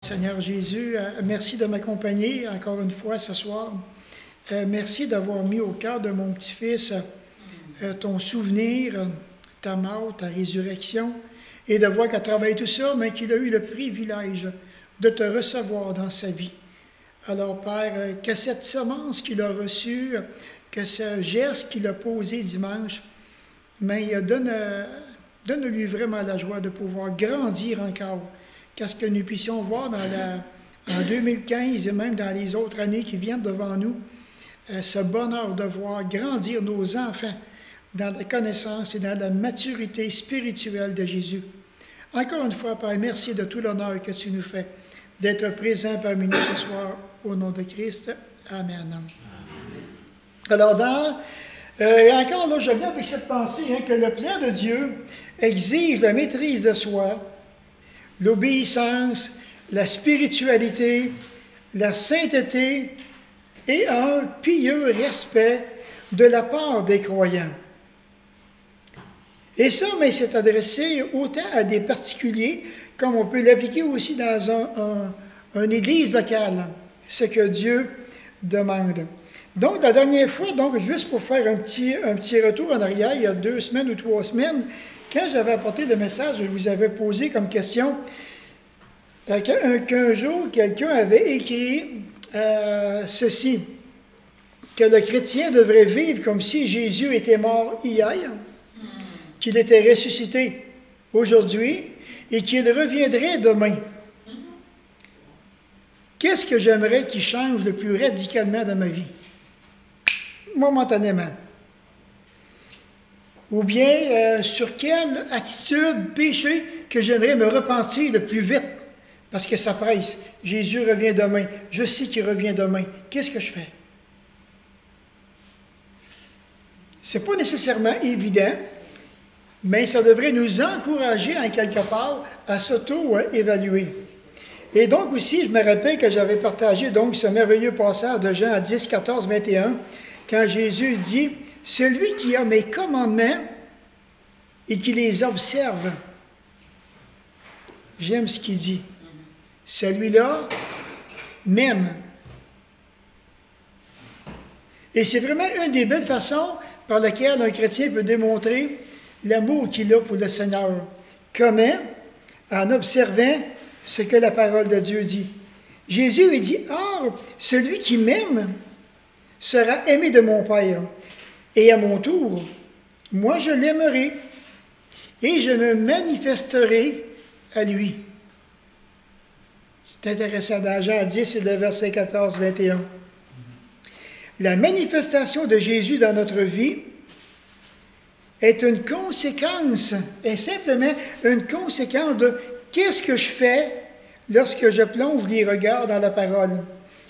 Seigneur Jésus, merci de m'accompagner encore une fois ce soir. Merci d'avoir mis au cœur de mon petit-fils ton souvenir, ta mort, ta résurrection, et de voir qu'à travers tout ça, mais qu'il a eu le privilège de te recevoir dans sa vie. Alors, Père, que cette semence qu'il a reçue, que ce geste qu'il a posé dimanche, mais donne-lui vraiment la joie de pouvoir grandir encore. Qu'est-ce que nous puissions voir en 2015 et même dans les autres années qui viennent devant nous, ce bonheur de voir grandir nos enfants dans la connaissance et dans la maturité spirituelle de Jésus. Encore une fois, Père, merci de tout l'honneur que tu nous fais d'être présent parmi nous ce soir au nom de Christ. Amen. Alors, encore là, je viens avec cette pensée que le plan de Dieu exige la maîtrise de soi, l'obéissance, la spiritualité, la sainteté et un pieux respect de la part des croyants. Et ça, mais c'est adressé autant à des particuliers, comme on peut l'appliquer aussi dans une église locale, ce que Dieu demande. Donc, la dernière fois, juste pour faire un petit retour en arrière, il y a 2 semaines ou 3 semaines, quand j'avais apporté le message, je vous avais posé comme question qu'un jour, quelqu'un avait écrit ceci, que le chrétien devrait vivre comme si Jésus était mort hier, qu'il était ressuscité aujourd'hui et qu'il reviendrait demain. Qu'est-ce que j'aimerais qu'il change le plus radicalement dans ma vie? Momentanément. Ou bien sur quelle attitude, péché, que j'aimerais me repentir le plus vite, parce que ça presse. Jésus revient demain. Je sais qu'il revient demain. Qu'est-ce que je fais? Ce n'est pas nécessairement évident, mais ça devrait nous encourager en quelque part à s'auto-évaluer. Et donc aussi, je me rappelle que j'avais partagé ce merveilleux passage de Jean 10, 14, 21, quand Jésus dit « Celui qui a mes commandements et qui les observe. » J'aime ce qu'il dit. Celui-là m'aime. Et c'est vraiment une des belles façons par laquelle un chrétien peut démontrer l'amour qu'il a pour le Seigneur. Comment? En observant ce que la parole de Dieu dit. Jésus, il dit, « Or, celui qui m'aime sera aimé de mon Père. Et à mon tour, moi je l'aimerai et je me manifesterai à lui. » C'est intéressant dans Jean 10 et le verset 14, 21. La manifestation de Jésus dans notre vie est une conséquence, est simplement une conséquence de qu'est-ce que je fais lorsque je plonge les regards dans la parole.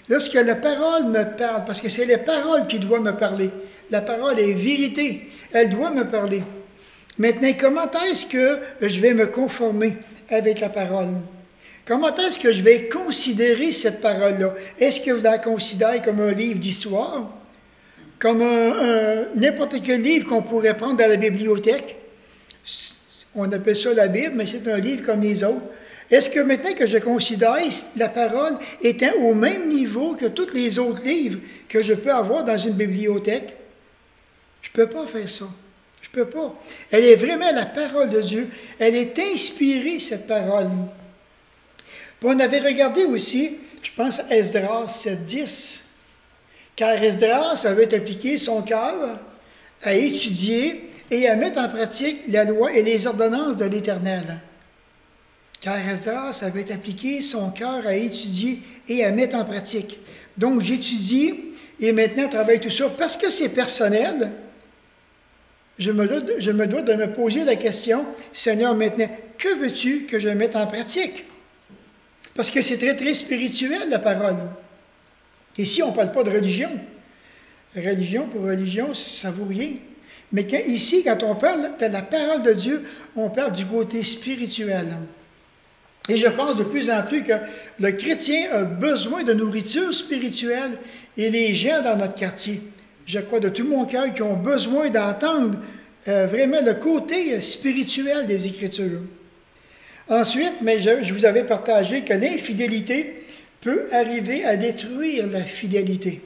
Lorsque la parole me parle, parce que c'est la parole qui doit me parler. La parole est vérité, elle doit me parler. Maintenant, comment est-ce que je vais me conformer avec la parole? Comment est-ce que je vais considérer cette parole-là? Est-ce que je la considère comme un livre d'histoire? Comme n'importe quel livre qu'on pourrait prendre dans la bibliothèque? On appelle ça la Bible, mais c'est un livre comme les autres. Est-ce que maintenant que je considère la parole étant au même niveau que tous les autres livres que je peux avoir dans une bibliothèque? Je ne peux pas faire ça. Je ne peux pas. Elle est vraiment la parole de Dieu. Elle est inspirée, cette parole. Puis on avait regardé aussi, je pense, à Esdras 7.10. Car Esdras avait appliqué son cœur à étudier et à mettre en pratique la loi et les ordonnances de l'Éternel. Car Esdras avait appliqué son cœur à étudier et à mettre en pratique. Donc, j'étudie et maintenant je travaille tout ça. Parce que c'est personnel, je me dois de me poser la question, Seigneur, maintenant, que veux-tu que je mette en pratique? Parce que c'est très, très spirituel, la parole. Ici, on ne parle pas de religion. Religion pour religion, ça ne vaut rien. Mais ici, quand on parle de la parole de Dieu, on parle du côté spirituel. Et je pense de plus en plus que le chrétien a besoin de nourriture spirituelle et les gens dans notre quartier, je crois de tout mon cœur, qui ont besoin d'entendre vraiment le côté spirituel des Écritures. Ensuite, mais je vous avais partagé que l'infidélité peut arriver à détruire la fidélité.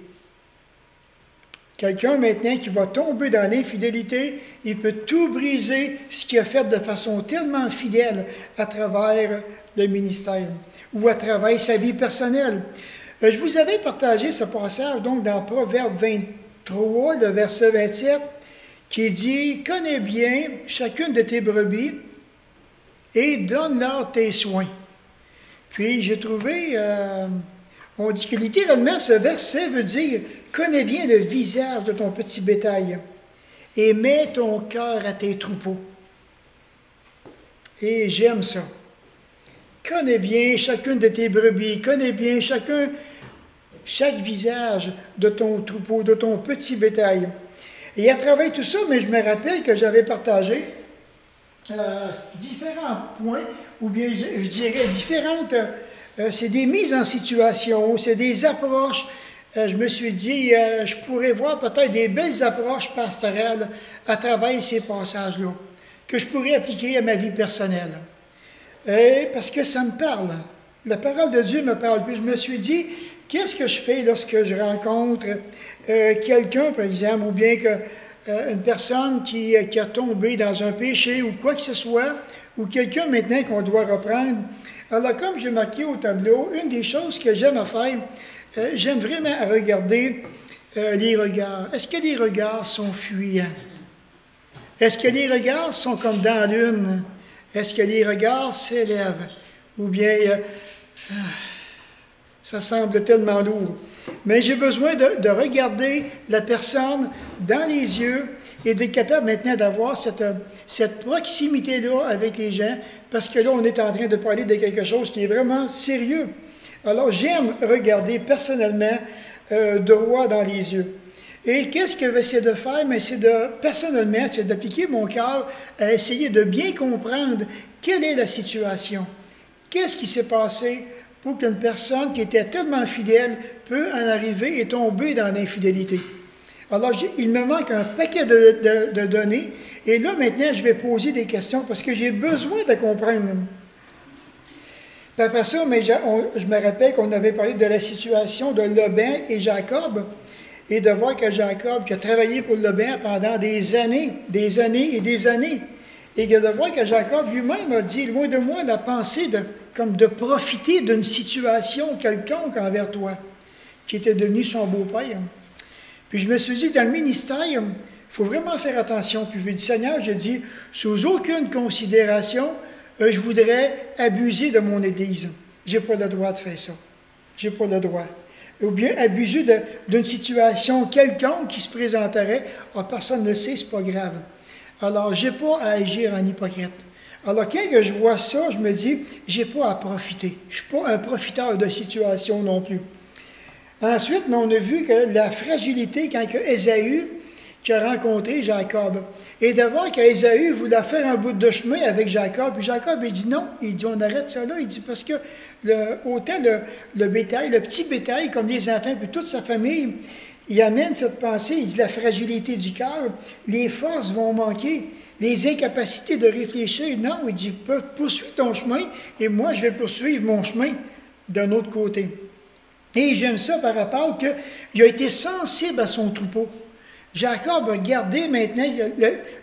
Quelqu'un maintenant qui va tomber dans l'infidélité, il peut tout briser ce qu'il a fait de façon tellement fidèle à travers le ministère ou à travers sa vie personnelle. Je vous avais partagé ce passage donc dans Proverbe 23, le verset 27, qui dit « Connais bien chacune de tes brebis et donne-leur tes soins. » Puis j'ai trouvé, on dit que littéralement ce verset veut dire « Connais bien le visage de ton petit bétail et mets ton cœur à tes troupeaux. » Et j'aime ça. Connais bien chacune de tes brebis, connais bien chaque visage de ton troupeau, de ton petit bétail. Et à travers tout ça, mais je me rappelle que j'avais partagé différents points, ou bien je dirais différentes, c'est des mises en situation, c'est des approches. Je me suis dit, je pourrais voir peut-être des belles approches pastorales à travers ces passages-là, que je pourrais appliquer à ma vie personnelle. Parce que ça me parle. La parole de Dieu me parle. Puis je me suis dit, qu'est-ce que je fais lorsque je rencontre quelqu'un, par exemple, ou bien une personne qui a tombé dans un péché ou quoi que ce soit, ou quelqu'un maintenant qu'on doit reprendre. Alors, comme j'ai marqué au tableau, une des choses que j'aime à faire, j'aime vraiment à regarder les regards. Est-ce que les regards sont fuyants? Est-ce que les regards sont comme dans la lune? Est-ce que les regards s'élèvent? Ou bien, ça semble tellement lourd. Mais j'ai besoin de regarder la personne dans les yeux et d'être capable maintenant d'avoir cette proximité-là avec les gens, parce que là, on est en train de parler de quelque chose qui est vraiment sérieux. Alors, j'aime regarder personnellement droit dans les yeux. Et qu'est-ce que je vais essayer de faire? Mais personnellement, c'est d'appliquer mon cœur à essayer de bien comprendre quelle est la situation. Qu'est-ce qui s'est passé pour qu'une personne qui était tellement fidèle peut en arriver et tomber dans l'infidélité? Alors, il me manque un paquet de données. Et là, maintenant, je vais poser des questions parce que j'ai besoin de comprendre. Puis après ça, mais je me rappelle qu'on avait parlé de la situation de Laban et Jacob. Et de voir que Jacob, qui a travaillé pour Laban pendant des années et des années, et de voir que Jacob lui-même a dit, loin de moi, la pensée de profiter d'une situation quelconque envers toi, qui était devenu son beau-père. Puis je me suis dit, dans le ministère, il faut vraiment faire attention. Puis je lui ai dit, Seigneur, j'ai dit, sous aucune considération, je voudrais abuser de mon Église. Je n'ai pas le droit de faire ça. Je n'ai pas le droit. Ou bien abuser d'une situation quelconque qui se présenterait. Oh, personne ne le sait, c'est pas grave. Alors, je n'ai pas à agir en hypocrite. Alors, quand je vois ça, je me dis, je n'ai pas à profiter. Je ne suis pas un profiteur de situation non plus. Ensuite, on a vu que la fragilité, quand Ésaü qui a rencontré Jacob, et de voir qu'Ésaü voulait faire un bout de chemin avec Jacob, puis Jacob, il dit non, il dit on arrête ça là, il dit parce que autant le bétail, le petit bétail, comme les enfants, puis toute sa famille, il amène cette pensée, il dit la fragilité du cœur, les forces vont manquer, les incapacités de réfléchir. Non, il dit poursuis ton chemin, et moi je vais poursuivre mon chemin d'un autre côté. Et j'aime ça par rapport qu'il a été sensible à son troupeau. Jacob a gardé maintenant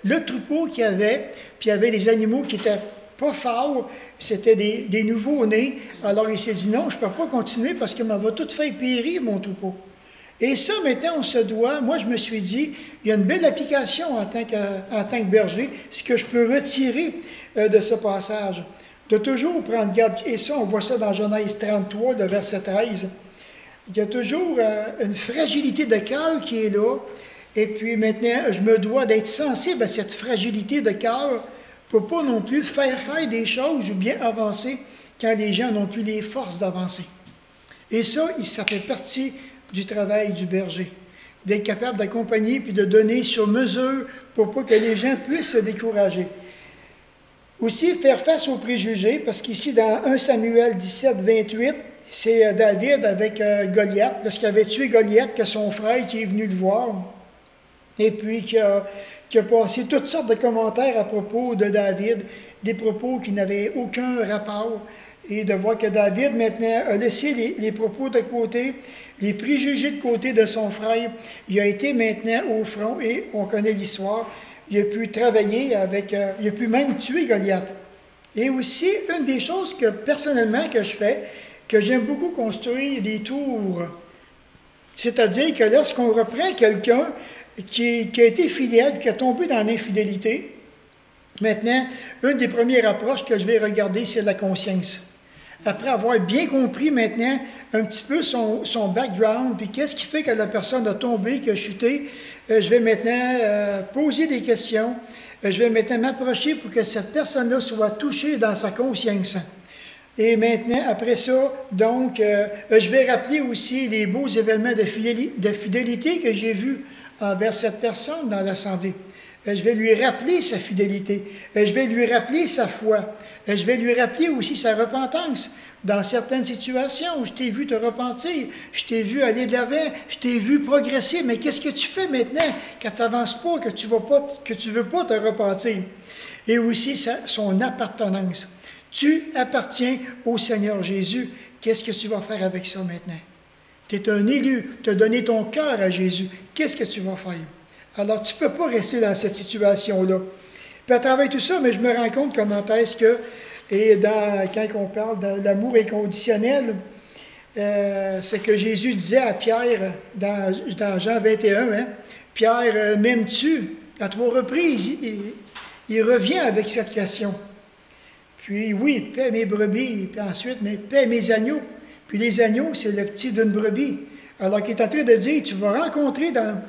le troupeau qu'il avait, puis il y avait des animaux qui n'étaient pas forts, c'était des nouveaux-nés. Alors il s'est dit non, je ne peux pas continuer parce que m'en va tout faire périr mon troupeau. Et ça, maintenant, on se doit, moi je me suis dit, il y a une belle application en tant que berger, ce que je peux retirer de ce passage, de toujours prendre garde. Et ça, on voit ça dans Genèse 33, le verset 13. Il y a toujours une fragilité de cœur qui est là. Et puis maintenant, je me dois d'être sensible à cette fragilité de cœur pour ne pas non plus faire des choses ou bien avancer quand les gens n'ont plus les forces d'avancer. Et ça fait partie du travail du berger, d'être capable d'accompagner puis de donner sur mesure pour pas que les gens puissent se décourager. Aussi, faire face aux préjugés, parce qu'ici, dans 1 Samuel 17, 28, c'est David avec Goliath, lorsqu'il avait tué Goliath, que son frère qui est venu le voir, et puis qui a passé toutes sortes de commentaires à propos de David. des propos qui n'avaient aucun rapport. Et de voir que David, maintenant, a laissé les propos de côté, les préjugés de côté de son frère. Il a été maintenant au front et on connaît l'histoire. Il a pu travailler avec, il a pu même tuer Goliath. Et aussi, une des choses que personnellement que je fais, que j'aime beaucoup construire des tours. C'est-à-dire que lorsqu'on reprend quelqu'un qui a été fidèle, qui a tombé dans l'infidélité, maintenant, une des premières approches que je vais regarder, c'est la conscience. Après avoir bien compris maintenant un petit peu son background, puis qu'est-ce qui fait que la personne a tombé, qui a chuté, je vais maintenant poser des questions. Je vais maintenant m'approcher pour que cette personne-là soit touchée dans sa conscience. Et maintenant, après ça, donc, je vais rappeler aussi les beaux événements de fidélité que j'ai vus envers cette personne dans l'Assemblée. Je vais lui rappeler sa fidélité. Je vais lui rappeler sa foi. Je vais lui rappeler aussi sa repentance. Dans certaines situations, je t'ai vu te repentir, je t'ai vu aller de l'avant, je t'ai vu progresser, mais qu'est-ce que tu fais maintenant quand tu n'avances pas, que tu ne veux pas te repentir? Et aussi son appartenance. Tu appartiens au Seigneur Jésus. Qu'est-ce que tu vas faire avec ça maintenant? Tu es un élu, tu as donné ton cœur à Jésus. Qu'est-ce que tu vas faire? Alors, tu ne peux pas rester dans cette situation-là. Puis à travers tout ça, mais je me rends compte comment est-ce que, et quand on parle de l'amour inconditionnel, c'est que Jésus disait à Pierre, dans Jean 21, hein, Pierre, m'aimes-tu? À 3 reprises, il revient avec cette question. Puis oui, paie mes brebis, puis ensuite, mais paie mes agneaux. Puis les agneaux, c'est le petit d'une brebis. Alors qu'il est en train de dire, tu vas rencontrer dans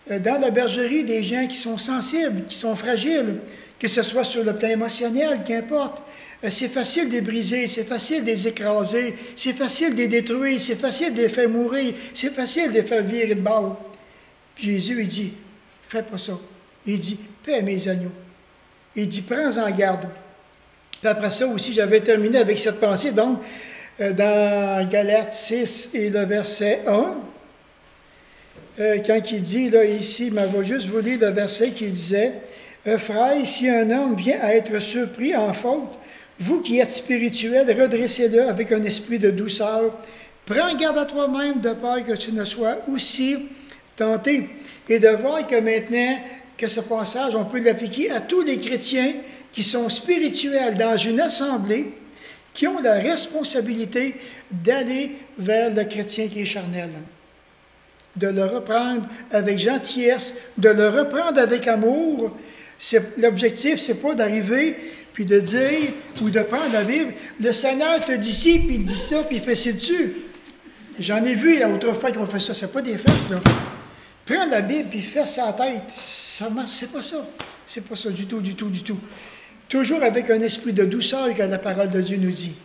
la bergerie des gens qui sont sensibles, qui sont fragiles, que ce soit sur le plan émotionnel, qu'importe. C'est facile de les briser, c'est facile de les écraser, c'est facile de les détruire, c'est facile de les faire mourir, c'est facile de les faire virer de bord. Puis Jésus, il dit, fais pas ça. Il dit, paie mes agneaux. Il dit, prends-en garde. Puis après ça aussi, j'avais terminé avec cette pensée, donc, dans Galates 6 et le verset 1, quand il dit, là, ici, mais je vais juste vous lire le verset qui disait, « Frère, si un homme vient à être surpris en faute, vous qui êtes spirituels, redressez-le avec un esprit de douceur. Prends garde à toi-même de peur que tu ne sois aussi tenté. » Et de voir que maintenant, que ce passage, on peut l'appliquer à tous les chrétiens qui sont spirituels dans une assemblée, qui ont la responsabilité d'aller vers le chrétien qui est charnel. De le reprendre avec gentillesse, de le reprendre avec amour. L'objectif, ce n'est pas d'arriver puis de dire, ou de prendre la Bible, le Seigneur te dit ci, puis il dit ça, puis il fait ci dessus. J'en ai vu autrefois qu'on fait ça, c'est pas des farces, là. Prends la Bible, puis fais sa tête. Ça marche, c'est pas ça. C'est pas ça du tout, du tout, du tout. Toujours avec un esprit de douceur que la parole de Dieu nous dit.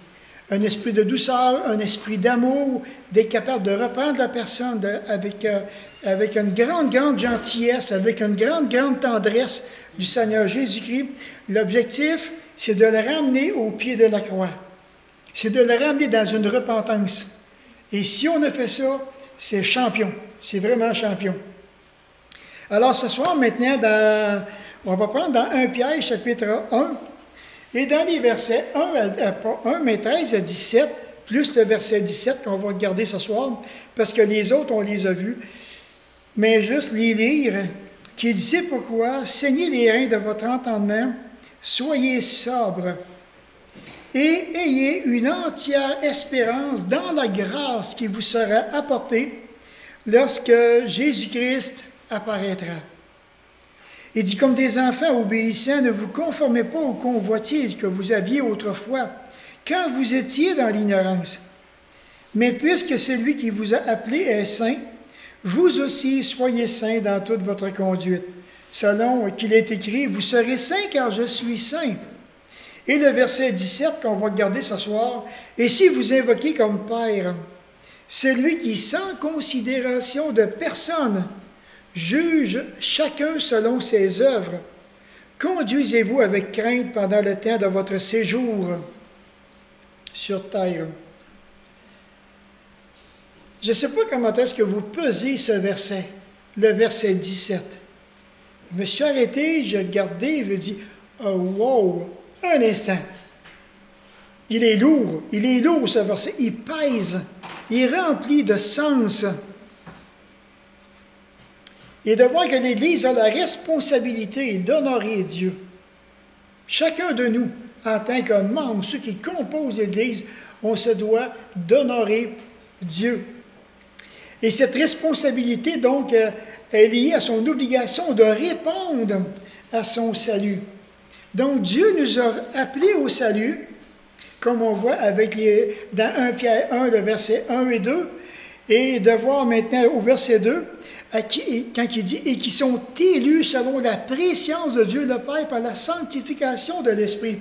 Un esprit de douceur, un esprit d'amour, d'être capable de reprendre la personne avec une grande, grande gentillesse, avec une grande, grande tendresse du Seigneur Jésus-Christ. L'objectif, c'est de le ramener au pied de la croix. C'est de le ramener dans une repentance. Et si on a fait ça, c'est champion. C'est vraiment champion. Alors ce soir, maintenant, on va prendre dans 1 Pierre, chapitre 1, et dans les versets 1, mais 13 à 17, plus le verset 17 qu'on va regarder ce soir, parce que les autres, on les a vus, mais juste les lire, qui dit, c'est pourquoi, saignez les reins de votre entendement, soyez sobres, et ayez une entière espérance dans la grâce qui vous sera apportée lorsque Jésus-Christ apparaîtra. Il dit, comme des enfants obéissants, ne vous conformez pas aux convoitises que vous aviez autrefois, quand vous étiez dans l'ignorance. Mais puisque celui qui vous a appelé est saint, vous aussi soyez saints dans toute votre conduite. Selon qu'il est écrit, vous serez saints car je suis saint. Et le verset 17 qu'on va regarder ce soir, et si vous invoquez comme Père, celui qui, sans considération de personne, juge chacun selon ses œuvres, conduisez-vous avec crainte pendant le temps de votre séjour sur terre. Je ne sais pas comment est-ce que vous pesez ce verset, le verset 17. Je me suis arrêté, j'ai regardé, je me dis, oh, wow, Un instant. Il est lourd ce verset, il pèse, il est rempli de sens. Et de voir que l'Église a la responsabilité d'honorer Dieu. Chacun de nous, en tant que membre, ceux qui composent l'Église, on se doit d'honorer Dieu. Et cette responsabilité, donc, est liée à son obligation de répondre à son salut. Donc, Dieu nous a appelés au salut, comme on voit dans 1 Pierre 1, le verset 1 et 2, et de voir maintenant au verset 2, quand il dit « Et qui sont élus selon la préscience de Dieu le Père par la sanctification de l'Esprit ».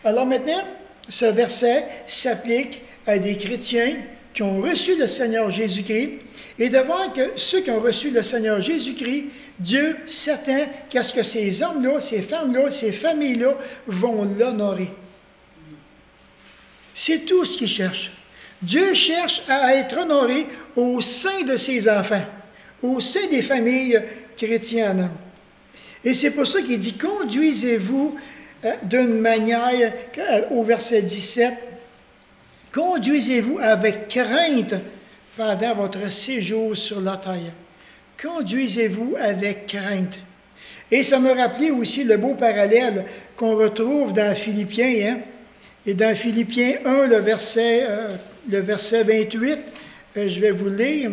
Alors maintenant, ce verset s'applique à des chrétiens qui ont reçu le Seigneur Jésus-Christ, et de voir que ceux qui ont reçu le Seigneur Jésus-Christ, Dieu s'attend qu'à ce que ces hommes-là, ces femmes-là, ces familles-là vont l'honorer. C'est tout ce qu'il cherche. Dieu cherche à être honoré au sein de ses enfants, au sein des familles chrétiennes. Et c'est pour ça qu'il dit « Conduisez-vous d'une manière », au verset 17, « Conduisez-vous avec crainte pendant votre séjour sur la terre. » Conduisez-vous avec crainte. Et ça me rappelait aussi le beau parallèle qu'on retrouve dans Philippiens, hein? Et dans Philippiens 1, le verset 28, je vais vous lire.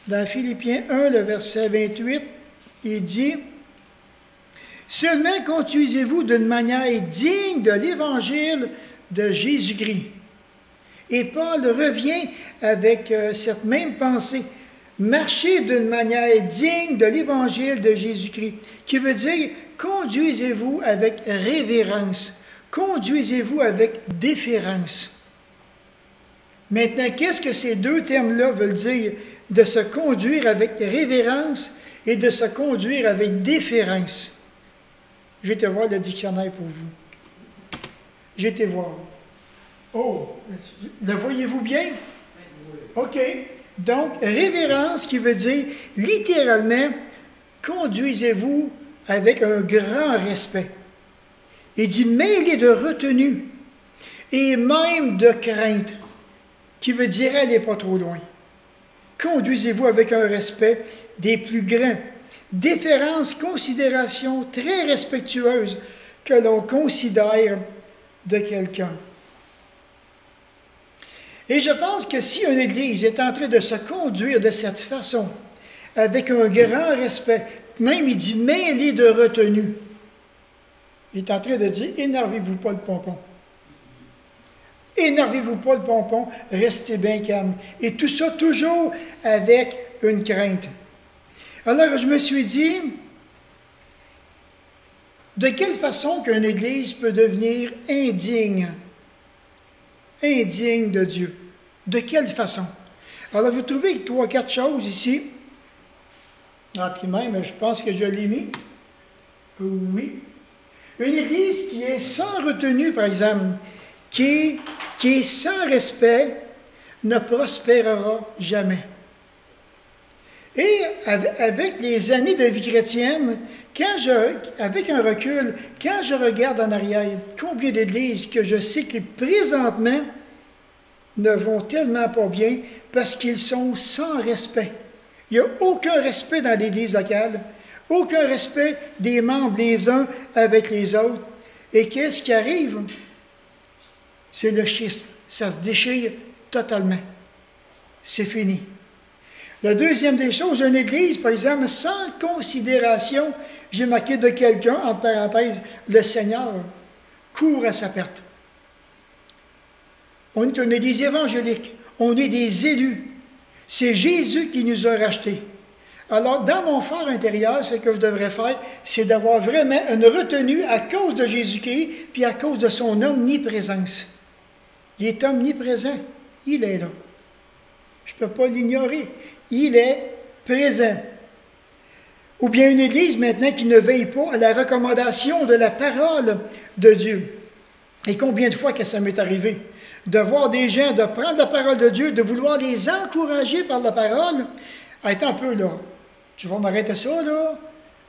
Dans Philippiens 1, le verset 28, il dit « Seulement conduisez-vous d'une manière digne de l'évangile de Jésus-Christ. » Et Paul revient avec cette même pensée. Marchez d'une manière digne de l'évangile de Jésus-Christ, qui veut dire conduisez-vous avec révérence. Conduisez-vous avec déférence. Maintenant, qu'est-ce que ces deux termes-là veulent dire? De se conduire avec révérence et de se conduire avec déférence. Je vais te voir le dictionnaire pour vous. Je vais te voir. Oh, le voyez-vous bien? OK. Donc, révérence qui veut dire, littéralement, conduisez-vous avec un grand respect. Il dit mêlé de retenue et même de crainte, qui veut dire allez pas trop loin. Conduisez-vous avec un respect des plus grands. Déférence, considération très respectueuse que l'on considère de quelqu'un. Et je pense que si une Église est en train de se conduire de cette façon, avec un grand respect, même il dit mêlé de retenue, il est en train de dire énervez-vous pas le pompon. Énervez-vous pas le pompon, restez bien calme. Et tout ça toujours avec une crainte. Alors je me suis dit, de quelle façon qu'une Église peut devenir indigne de Dieu? De quelle façon? Alors vous trouvez 3-4 choses ici. Ah, puis même, je pense que je l'ai mis. Oui. Une Église qui est sans retenue, par exemple, qui est sans respect, ne prospérera jamais. Et avec les années de vie chrétienne, avec un recul, quand je regarde en arrière, combien d'églises que je sais qui présentement ne vont tellement pas bien parce qu'ils sont sans respect. Il n'y a aucun respect dans l'église locale, aucun respect des membres les uns avec les autres. Et qu'est-ce qui arrive? C'est le schisme. Ça se déchire totalement. C'est fini. La deuxième des choses, une église, par exemple, sans considération, j'ai marqué de quelqu'un, entre parenthèses, le Seigneur court à sa perte. On est une église évangélique. On est des élus. C'est Jésus qui nous a rachetés. Alors, dans mon fort intérieur, ce que je devrais faire, c'est d'avoir vraiment une retenue à cause de Jésus-Christ, puis à cause de son omniprésence. Il est omniprésent. Il est là. Je ne peux pas l'ignorer. Il est présent. Ou bien une Église maintenant qui ne veille pas à la recommandation de la parole de Dieu. Et combien de fois que ça m'est arrivé? De voir des gens, de prendre la parole de Dieu, de vouloir les encourager par la parole. Attends un peu, là. Tu vas m'arrêter ça, là?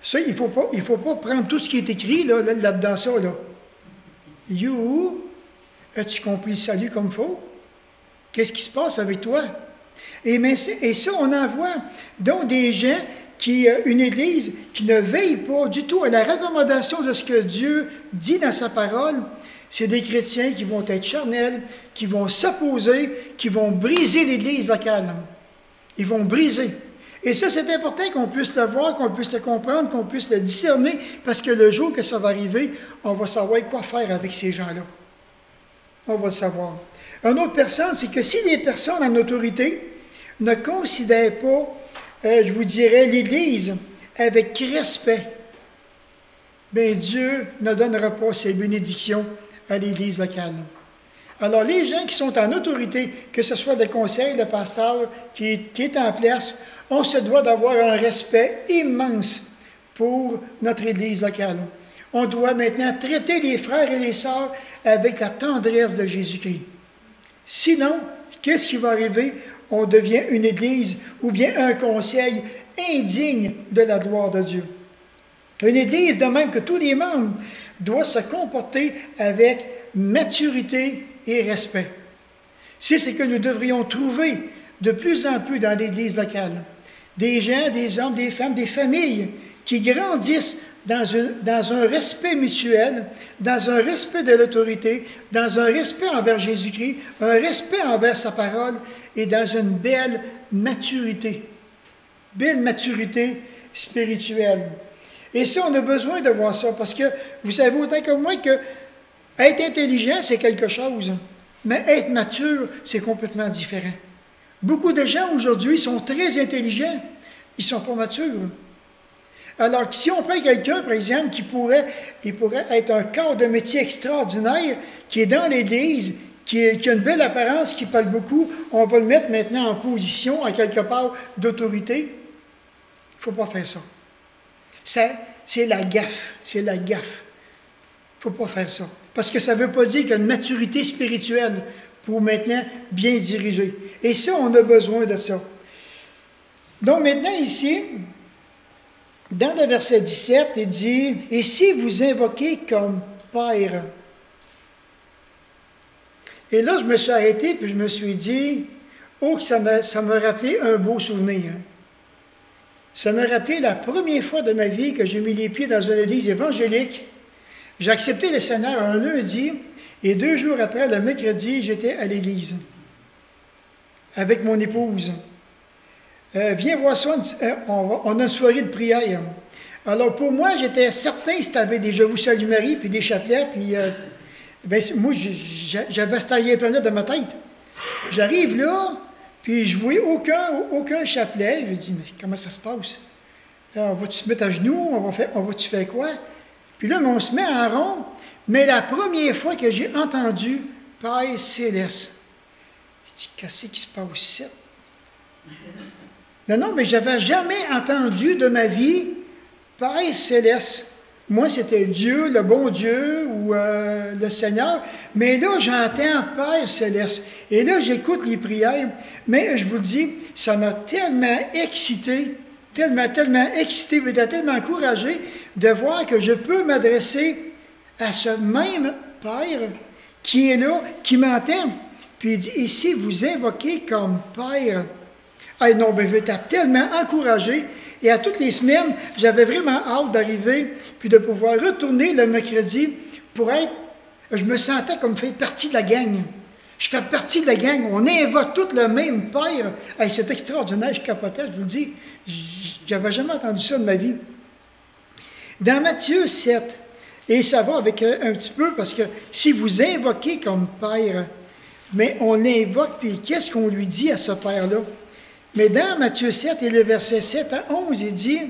Ça, il faut pas prendre tout ce qui est écrit là-dedans, ça, là. You, as-tu compris le salut comme faut? Qu'est-ce qui se passe avec toi? Et ça, on en voit donc des gens une Église qui ne veille pas du tout à la recommandation de ce que Dieu dit dans sa parole. C'est des chrétiens qui vont être charnels, qui vont s'opposer, qui vont briser l'Église locale. Ils vont briser. Et ça, c'est important qu'on puisse le voir, qu'on puisse le comprendre, qu'on puisse le discerner, parce que le jour que ça va arriver, on va savoir quoi faire avec ces gens-là. On va le savoir. Une autre personne, c'est que si les personnes en autorité ne considèrent pas, je vous dirais, l'Église avec respect, bien Dieu ne donnera pas ses bénédictions à l'Église locale. Alors, les gens qui sont en autorité, que ce soit le conseil, le pasteur qui est en place, on se doit d'avoir un respect immense pour notre Église locale. On doit maintenant traiter les frères et les sœurs avec la tendresse de Jésus-Christ. Sinon, qu'est-ce qui va arriver? On devient une Église ou bien un conseil indigne de la gloire de Dieu. Une Église, de même que tous les membres, doit se comporter avec maturité et respect. C'est ce que nous devrions trouver de plus en plus dans l'Église locale. Des gens, des hommes, des femmes, des familles qui grandissent dans un respect mutuel, dans un respect de l'autorité, dans un respect envers Jésus-Christ, un respect envers sa parole et dans une belle maturité spirituelle. Et ça, on a besoin de voir ça, parce que vous savez autant que moi que être intelligent, c'est quelque chose, mais être mature, c'est complètement différent. Beaucoup de gens aujourd'hui sont très intelligents, ils ne sont pas matures. Alors, si on prend quelqu'un, par exemple, qui pourrait être un corps de métier extraordinaire, qui est dans l'Église, qui a une belle apparence, qui parle beaucoup, on va le mettre maintenant en position, à quelque part, d'autorité. Il ne faut pas faire ça. C'est la gaffe. C'est la gaffe. Il ne faut pas faire ça. Parce que ça ne veut pas dire qu'il y a une maturité spirituelle pour maintenant bien diriger. Et ça, on a besoin de ça. Donc maintenant, ici, dans le verset 17, il dit « Et si vous invoquez comme Père ». Et là, je me suis arrêté, puis je me suis dit « Oh, que ça m'a rappelé un beau souvenir. » Ça m'a rappelé la première fois de ma vie que j'ai mis les pieds dans une église évangélique. J'ai accepté le Seigneur un lundi, et 2 jours après, le mercredi, j'étais à l'église avec mon épouse. Viens voir ça, on a une soirée de prière. Alors pour moi, j'étais certain si tu avais des « Je vous salue Marie » puis des chapelets, puis moi, j'avais cette arrière-plan-là dans ma tête. J'arrive là, puis je ne voyais aucun chapelet. Je dis, mais comment ça se passe? On va-tu se mettre à genoux? On va-tu faire quoi? Puis là, on se met en rond. Mais la première fois que j'ai entendu Père Céleste, je dis, qu'est-ce qui se passe ici? Non, mais je n'avais jamais entendu de ma vie Père Céleste. Moi, c'était Dieu, le bon Dieu ou le Seigneur. Mais là, j'entends Père Céleste. Et là, j'écoute les prières. Mais je vous le dis, ça m'a tellement excité, tellement excité, tellement encouragé de voir que je peux m'adresser à ce même Père qui est là, qui m'entend. Puis il dit, ici, vous invoquez comme Père. Ah non, ben j'étais tellement encouragé. Et à toutes les semaines, j'avais vraiment hâte d'arriver, puis de pouvoir retourner le mercredi pour être... Je me sentais comme faire partie de la gang. Je fais partie de la gang. On invoque tout le même Père. Hey, c'est extraordinaire, je capotais, je vous le dis. J'avais jamais entendu ça de ma vie. Dans Matthieu 7, et ça va avec un petit peu, parce que si vous invoquez comme Père, mais on l'invoque, puis qu'est-ce qu'on lui dit à ce Père-là? Mais dans Matthieu 7 et le verset 7 à 11, il dit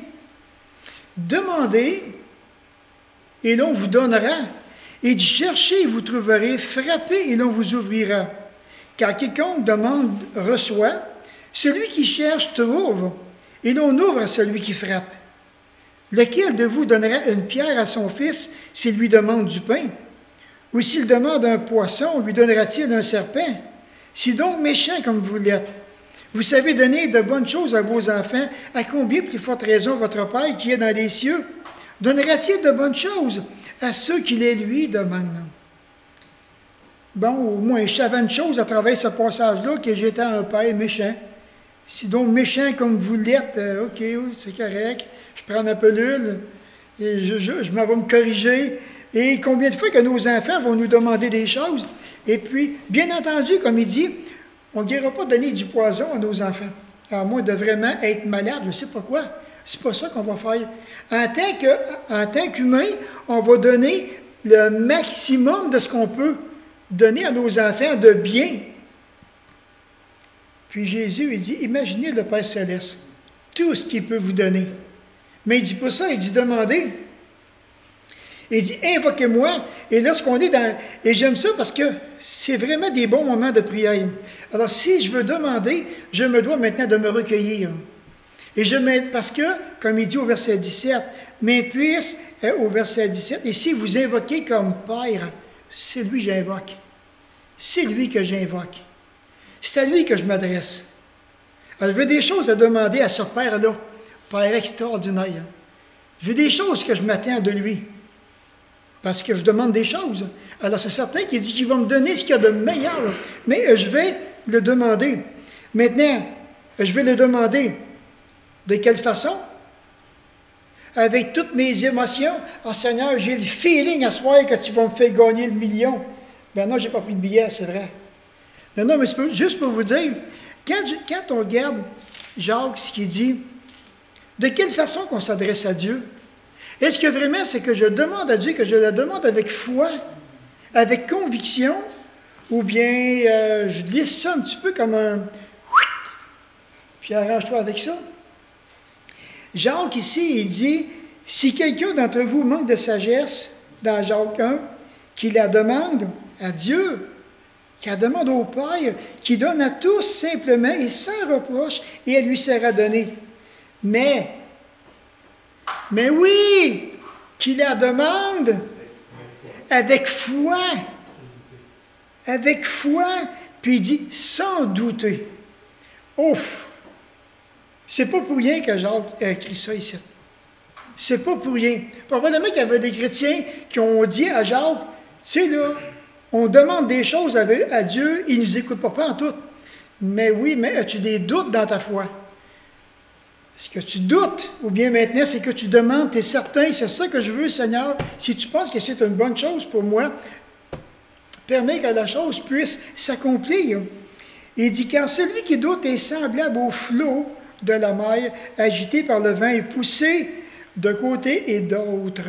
« Demandez, et l'on vous donnera. Et du chercher, vous trouverez. Frappez, et l'on vous ouvrira. Car quiconque demande, reçoit. Celui qui cherche, trouve. Et l'on ouvre à celui qui frappe. Lequel de vous donnera une pierre à son fils s'il lui demande du pain? Ou s'il demande un poisson, lui donnera-t-il un serpent? Si donc méchant comme vous l'êtes, vous savez donner de bonnes choses à vos enfants, à combien plus forte raison votre Père qui est dans les cieux donnera-t-il de bonnes choses à ceux qui les lui demandent? Bon, au moins, je savais une chose à travers ce passage-là, que j'étais un père méchant. Si donc méchant comme vous l'êtes, OK, oui, c'est correct. Je prends ma pelule et je m'en vais me corriger. Et combien de fois que nos enfants vont nous demander des choses? Et puis, bien entendu, comme il dit, on ne n'ira pas donner du poison à nos enfants. À moins de vraiment être malade, je ne sais pas quoi. C'est pas ça qu'on va faire. En tant qu'humain, on va donner le maximum de ce qu'on peut donner à nos enfants de bien. Puis Jésus, il dit, imaginez le Père Céleste, tout ce qu'il peut vous donner. Mais il ne dit pas ça, il dit demandez. Il dit invoquez-moi. Et lorsqu'on est dans... Et j'aime ça parce que c'est vraiment des bons moments de prière. Alors si je veux demander, je me dois maintenant de me recueillir. Et parce que, comme il dit au verset 17, mais puisse, au verset 17, et si vous invoquez comme Père, c'est lui que j'invoque. C'est lui que j'invoque. C'est à lui que je m'adresse. Alors, je veux des choses à demander à ce Père-là, Père extraordinaire. Je veux des choses que je m'attends de lui. Parce que je demande des choses. Alors, c'est certain qu'il dit qu'il va me donner ce qu'il y a de meilleur. Mais je vais le demander. Maintenant, je vais le demander. De quelle façon? Avec toutes mes émotions. Ah, Seigneur, j'ai le feeling à soir que tu vas me faire gagner le million. Ben non, je n'ai pas pris de billet, c'est vrai. Non, mais c'est juste pour vous dire, quand on regarde Jacques, ce qu'il dit, de quelle façon qu'on s'adresse à Dieu? Est-ce que vraiment c'est que je demande à Dieu, que je le demande avec foi, avec conviction, ou bien je lisse ça un petit peu comme un... Puis arrange-toi avec ça. Jacques ici, il dit, si quelqu'un d'entre vous manque de sagesse, dans Jacques 1, qu'il la demande à Dieu, qu'il la demande au Père, qui donne à tous simplement et sans reproche, et elle lui sera donnée. Mais oui, qu'il la demande avec foi, puis il dit sans douter. Ouf! C'est pas pour rien que Jacques a écrit ça ici. C'est pas pour rien. Probablement qu'il y avait des chrétiens qui ont dit à Jacques, tu sais là, on demande des choses à Dieu, il ne nous écoute pas en tout. Mais oui, mais as-tu des doutes dans ta foi? Est-ce que tu doutes? Ou bien maintenant, c'est que tu demandes, tu es certain, c'est ça que je veux, Seigneur. Si tu penses que c'est une bonne chose pour moi, permets que la chose puisse s'accomplir. Il dit, car celui qui doute est semblable au flot de la mer, agité par le vent et poussé de côté et d'autre.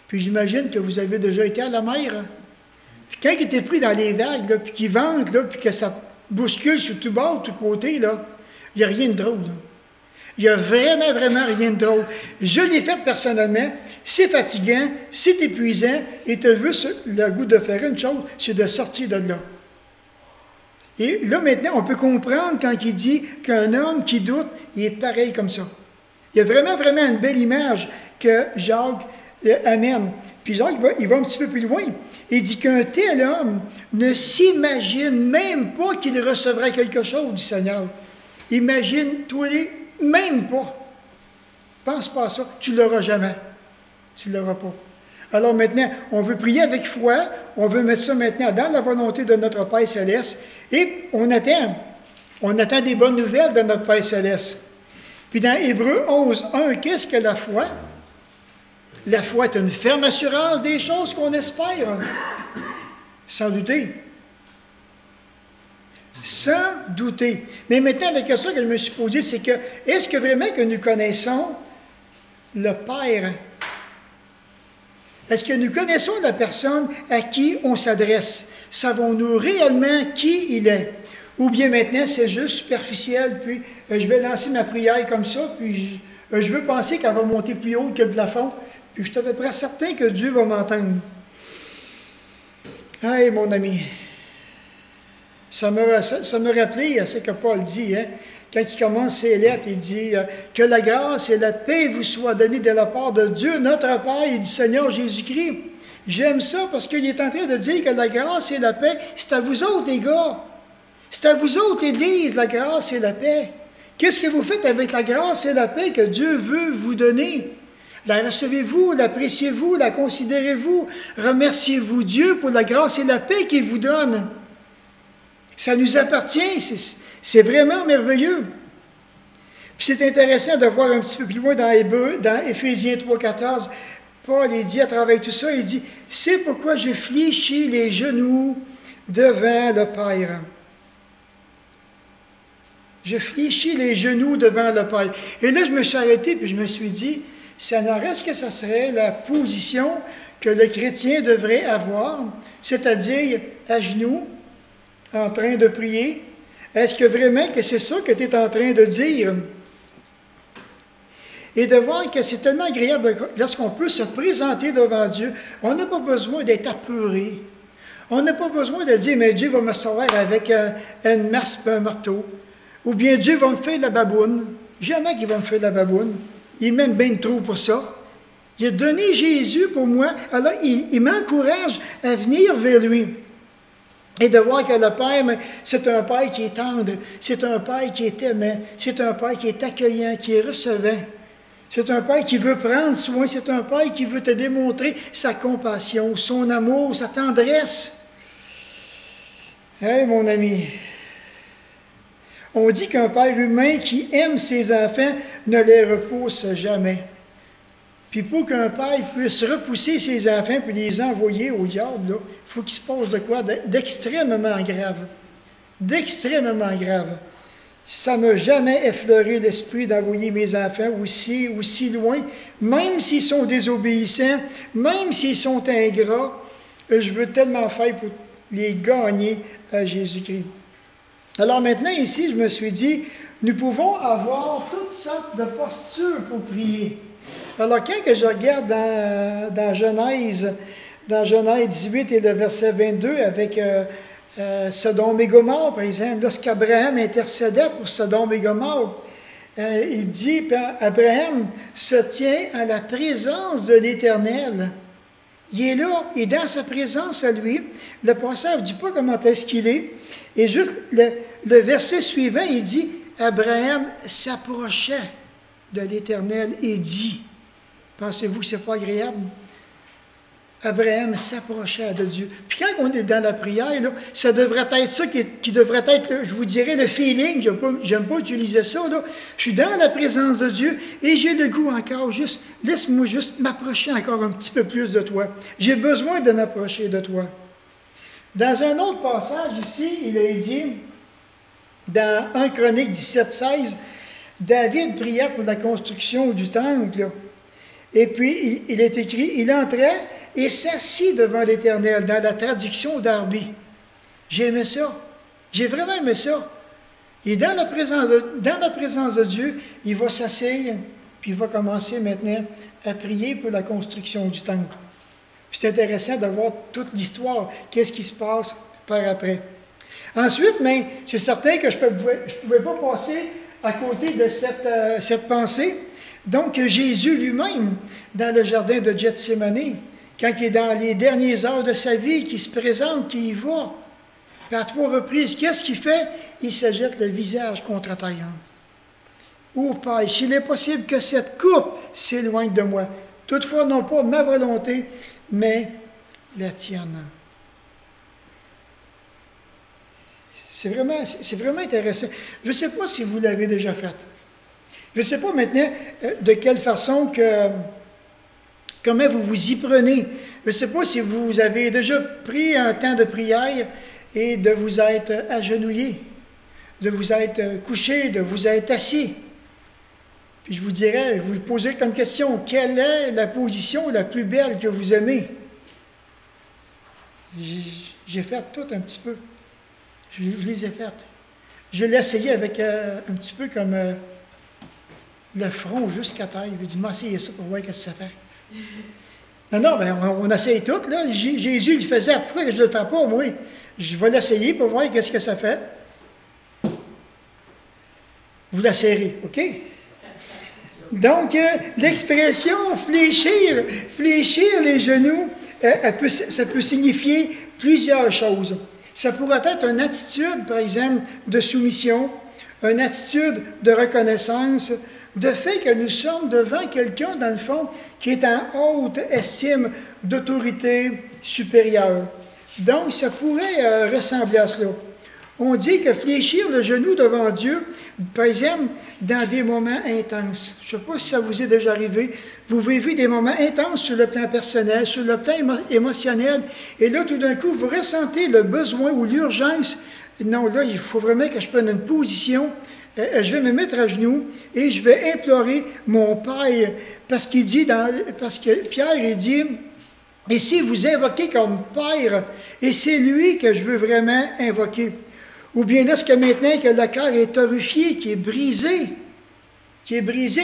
Puis j'imagine que vous avez déjà été à la mer. Puis quand il était pris dans les vagues, là, puis qu'il vente, là, puis que ça bouscule sur tout bord, tout côté, là, il n'y a rien de drôle. Là. Il n'y a vraiment, vraiment rien de drôle. Je l'ai fait personnellement. C'est fatigant, c'est épuisant, et tu as juste le goût de faire une chose, c'est de sortir de là. Et là, maintenant, on peut comprendre quand il dit qu'un homme qui doute, il est pareil comme ça. Il y a vraiment, vraiment une belle image que Jacques amène. Puis Jacques, il va un petit peu plus loin. Il dit qu'un tel homme ne s'imagine même pas qu'il recevra quelque chose du Seigneur. Imagine-toi, même pas. Pense pas à ça. Tu ne l'auras jamais. Tu ne l'auras pas. Alors maintenant, on veut prier avec foi, on veut mettre ça maintenant dans la volonté de notre Père Céleste, et on attend des bonnes nouvelles de notre Père Céleste. Puis dans Hébreux 11, 1, qu'est-ce que la foi? La foi est une ferme assurance des choses qu'on espère, sans douter. Sans douter. Mais maintenant, la question que je me suis posée, c'est que, est-ce que vraiment que nous connaissons le Père? Est-ce que nous connaissons la personne à qui on s'adresse? Savons-nous réellement qui il est? Ou bien maintenant, c'est juste superficiel, puis je vais lancer ma prière comme ça, puis je veux penser qu'elle va monter plus haut que le plafond, puis je suis à peu près certain que Dieu va m'entendre. Hey, mon ami, ça me rappelait ce que Paul dit, hein? Quand il commence ses lettres, il dit que la grâce et la paix vous soient données de la part de Dieu, notre Père et du Seigneur Jésus-Christ. J'aime ça parce qu'il est en train de dire que la grâce et la paix, c'est à vous autres, les gars. C'est à vous autres, l'Église, la grâce et la paix. Qu'est-ce que vous faites avec la grâce et la paix que Dieu veut vous donner? La recevez-vous, l'appréciez-vous, la considérez-vous, remerciez-vous Dieu pour la grâce et la paix qu'il vous donne. Ça nous appartient, c'est vraiment merveilleux. Puis c'est intéressant de voir un petit peu plus loin dans Éphésiens 3,14, Paul il dit à travers tout ça, il dit, « C'est pourquoi je fléchis les genoux devant le Père. » Je fléchis les genoux devant le Père. Et là, je me suis arrêté puis je me suis dit, ça n'en reste que ça serait la position que le chrétien devrait avoir, c'est-à-dire à genoux, en train de prier. Est-ce que vraiment que c'est ça que tu es en train de dire? Et de voir que c'est tellement agréable lorsqu'on peut se présenter devant Dieu. On n'a pas besoin d'être apeuré. On n'a pas besoin de dire, mais Dieu va me sauver avec une masse et un marteau. Ou bien Dieu va me faire la baboune. Jamais qu'il va me faire la baboune. Il m'aime bien trop pour ça. Il a donné Jésus pour moi. Alors, il m'encourage à venir vers lui. Et de voir que le Père, c'est un Père qui est tendre. C'est un Père qui est aimant. C'est un Père qui est accueillant, qui est recevant. C'est un Père qui veut prendre soin. C'est un Père qui veut te démontrer sa compassion, son amour, sa tendresse. Hey, mon ami! On dit qu'un père humain qui aime ses enfants ne les repousse jamais. Puis pour qu'un père puisse repousser ses enfants puis les envoyer au diable, il faut qu'il se passe de quoi? D'extrêmement grave. D'extrêmement grave. Ça ne m'a jamais effleuré l'esprit d'envoyer mes enfants aussi loin, même s'ils sont désobéissants, même s'ils sont ingrats. Je veux tellement faire pour les gagner à Jésus-Christ. Alors maintenant, ici, je me suis dit, nous pouvons avoir toutes sortes de postures pour prier. Alors, quand que je regarde dans Genèse 18 et le verset 22, avec Sodome et Gomorrhe, par exemple, lorsqu'Abraham intercédait pour Sodome et Gomorrhe, il dit, Abraham se tient à la présence de l'Éternel. Il est là, et dans sa présence à lui, le passage ne dit pas comment est-ce qu'il est, et juste le verset suivant, il dit, Abraham s'approchait de l'Éternel et dit, pensez-vous que ce n'est pas agréable? Abraham s'approchait de Dieu. Puis quand on est dans la prière, là, ça devrait être ça qui devrait être, je vous dirais, le feeling. J'aime pas utiliser ça. Là. Je suis dans la présence de Dieu et j'ai le goût encore, laisse-moi juste m'approcher encore un petit peu plus de toi. J'ai besoin de m'approcher de toi. Dans un autre passage ici, il est dit, dans 1 Chronique 17,16, David priait pour la construction du temple. Et puis, il est écrit, il entrait et s'assit devant l'Éternel, dans la traduction d'Arby. J'ai aimé ça. J'ai vraiment aimé ça. Et dans la présence de Dieu, il va s'asseoir, puis il va commencer maintenant à prier pour la construction du temple. Puis c'est intéressant de voir toute l'histoire, qu'est-ce qui se passe par après. Ensuite, mais c'est certain que je ne pouvais pas passer à côté de cette pensée. Donc, Jésus lui-même, dans le jardin de Gethsémani, quand il est dans les dernières heures de sa vie, qu'il se présente, qu'il y va, puis à 3 reprises, qu'est-ce qu'il fait? Il se jette le visage contre terre. Ô Père, s'il est possible que cette coupe s'éloigne de moi, toutefois non pas ma volonté, mais la tienne. C'est vraiment intéressant. Je ne sais pas si vous l'avez déjà fait. Je ne sais pas maintenant de quelle façon comment vous vous y prenez. Je ne sais pas si vous avez déjà pris un temps de prière et de vous être agenouillé, de vous être couché, de vous être assis. Puis je vous dirais, vous posez comme question, quelle est la position la plus belle que vous aimez? J'ai fait tout un petit peu. Je les ai faites. Je l'ai essayé avec un petit peu comme le front jusqu'à terre. Il veut dire, m'essayer ça pour voir ce que ça fait. Non, ben, on essaye tout, là. Jésus, il faisait, pourquoi je ne le fais pas, moi? Je vais l'essayer pour voir qu'est-ce que ça fait. Vous la serrez, OK? Donc, l'expression fléchir les genoux, ça peut signifier plusieurs choses. Ça pourrait être une attitude, par exemple, de soumission, une attitude de reconnaissance, de fait que nous sommes devant quelqu'un, dans le fond, qui est en haute estime d'autorité supérieure. Donc, ça pourrait ressembler à cela. On dit que fléchir le genou devant Dieu, par exemple, dans des moments intenses. Je ne sais pas si ça vous est déjà arrivé. Vous vivez des moments intenses sur le plan personnel, sur le plan émotionnel, et là, tout d'un coup, vous ressentez le besoin ou l'urgence. Non, là, il faut vraiment que je prenne une position. Je vais me mettre à genoux et je vais implorer mon Père. Parce que Pierre, il dit, et si vous invoquez comme Père, et c'est lui que je veux vraiment invoquer. Ou bien lorsque maintenant que le cœur est horrifié, qui est brisé,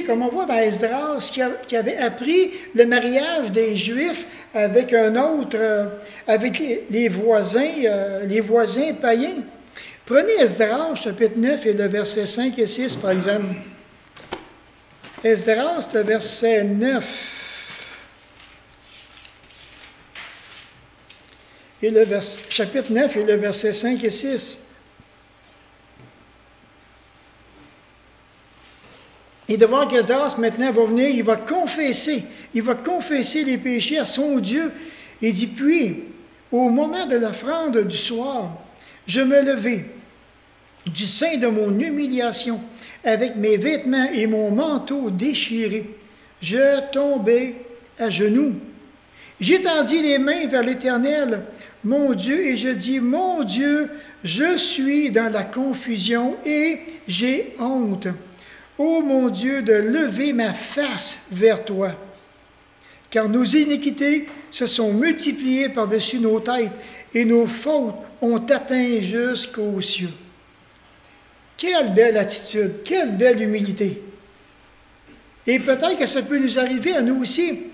comme on voit dans Esdras, qui avait appris le mariage des Juifs avec un autre, avec les voisins païens. Prenez Esdras, chapitre 9, et le verset 5 et 6, par exemple. Esdras, le verset 9. Et chapitre 9 et le verset 5 et 6. Et de voir qu'Esdras, maintenant, va venir, il va confesser les péchés à son Dieu. Il dit, puis, au moment de l'offrande du soir, je me levai du sein de mon humiliation, avec mes vêtements et mon manteau déchirés. Je tombai à genoux. J'étendis les mains vers l'Éternel, mon Dieu, et je dis, mon Dieu, je suis dans la confusion et j'ai honte. Ô mon Dieu, de lever ma face vers toi, car nos iniquités se sont multipliées par-dessus nos têtes et nos fautes ont atteint jusqu'aux cieux. Quelle belle attitude, quelle belle humilité. Et peut-être que ça peut nous arriver à nous aussi,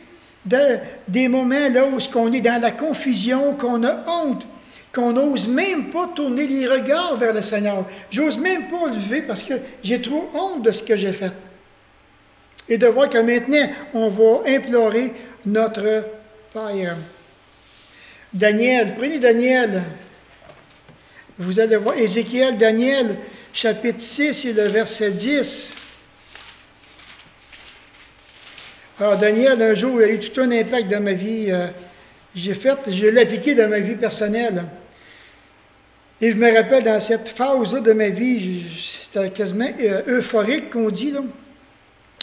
des moments là où on est dans la confusion, qu'on a honte, qu'on n'ose même pas tourner les regards vers le Seigneur. J'ose même pas lever parce que j'ai trop honte de ce que j'ai fait. Et de voir que maintenant, on va implorer notre Père. Daniel, prenez Daniel. Vous allez voir Ézéchiel, Daniel, chapitre 6 et le verset 10. Alors, Daniel, un jour, il a eu tout un impact dans ma vie. Je l'ai appliqué dans ma vie personnelle. Et je me rappelle, dans cette phase-là de ma vie, c'était quasiment euphorique qu'on dit, là.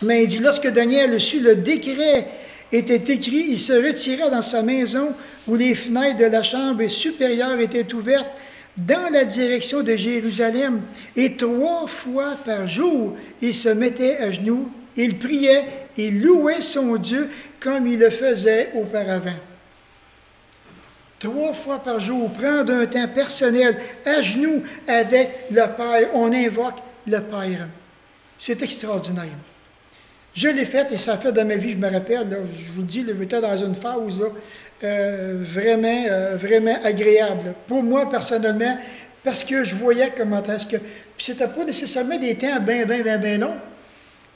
Mais il dit, lorsque Daniel sut le décret était écrit, il se retira dans sa maison où les fenêtres de la chambre supérieure étaient ouvertes dans la direction de Jérusalem. Et 3 fois par jour, il se mettait à genoux, il priait, il louait son Dieu comme il le faisait auparavant. 3 fois par jour, prendre un temps personnel, à genoux avec le Père. On invoque le Père. C'est extraordinaire. Je l'ai fait et ça a fait dans ma vie, je me rappelle, là, je vous le dis, j'étais dans une phase là, vraiment agréable. Pour moi, personnellement, parce que je voyais comment est-ce que... Puis c'était pas nécessairement des temps bien longs,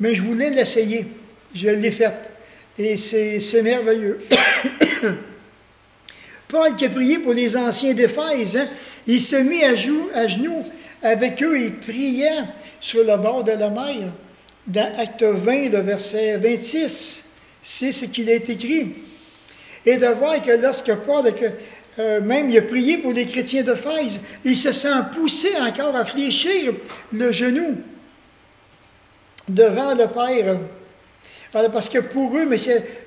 mais je voulais l'essayer. Je l'ai fait. Et c'est merveilleux. Paul qui a prié pour les anciens d'Éphèse, hein, il se mit à genoux avec eux et priait sur le bord de la mer. Dans Acte 20, le verset 26, c'est ce qu'il est écrit. Et de voir que lorsque Paul, même il a prié pour les chrétiens d'Éphèse, il se sent poussé encore à fléchir le genou devant le Père. Parce que pour eux,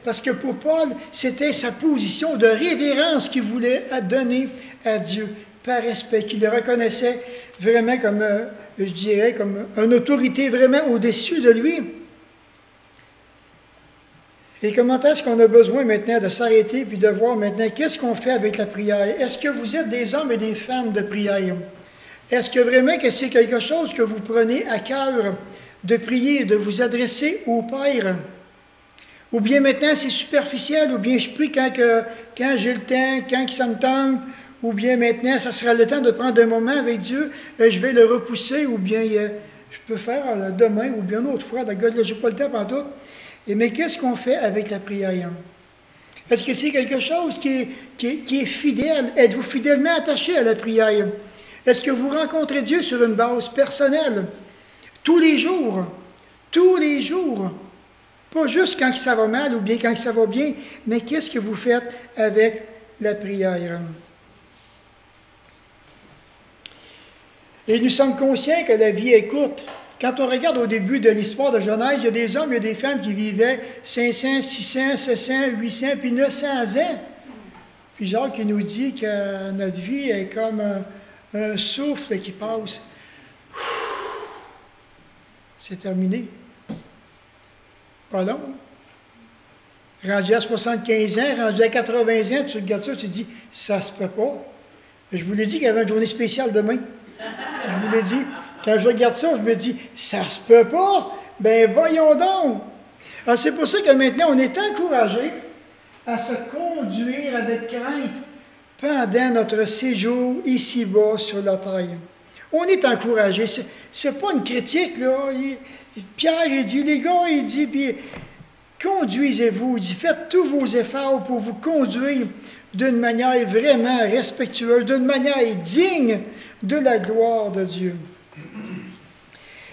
parce que pour Paul, c'était sa position de révérence qu'il voulait donner à Dieu, par respect, qu'il le reconnaissait vraiment comme, je dirais, comme une autorité vraiment au-dessus de lui. Et comment est-ce qu'on a besoin maintenant de s'arrêter puis de voir maintenant qu'est-ce qu'on fait avec la prière? Est-ce que vous êtes des hommes et des femmes de prière? Est-ce que vraiment que c'est quelque chose que vous prenez à cœur de prier, de vous adresser au Père? Ou bien maintenant c'est superficiel, ou bien je prie quand j'ai le temps, quand ça me tente, ou bien maintenant ça sera le temps de prendre un moment avec Dieu, je vais le repousser, ou bien je peux faire demain, ou bien une autre fois, je n'ai pas le temps pendant tout. Mais qu'est-ce qu'on fait avec la prière? Est-ce que c'est quelque chose qui est fidèle? Êtes-vous fidèlement attaché à la prière? Est-ce que vous rencontrez Dieu sur une base personnelle? Tous les jours? tous les jours. Pas juste quand ça va mal ou bien quand ça va bien, mais qu'est-ce que vous faites avec la prière? Et nous sommes conscients que la vie est courte. Quand on regarde au début de l'histoire de Genèse, il y a des hommes et des femmes qui vivaient 500, 600, 700, 800, puis 900 ans. Puis Jacques qui nous dit que notre vie est comme un souffle qui passe. C'est terminé. Pas long. Rendu à 75 ans, rendu à 80 ans, tu regardes ça, tu te dis, ça se peut pas. Je vous l'ai dit qu'il y avait une journée spéciale demain. Je vous l'ai dit. Quand je regarde ça, je me dis, ça se peut pas. Ben voyons donc. Alors c'est pour ça que maintenant, on est encouragé à se conduire avec crainte pendant notre séjour ici-bas sur la terre. On est encouragé. C'est pas une critique, là. Pierre, il dit, les gars, il dit, puis conduisez-vous. Il dit, faites tous vos efforts pour vous conduire d'une manière vraiment respectueuse, d'une manière digne de la gloire de Dieu.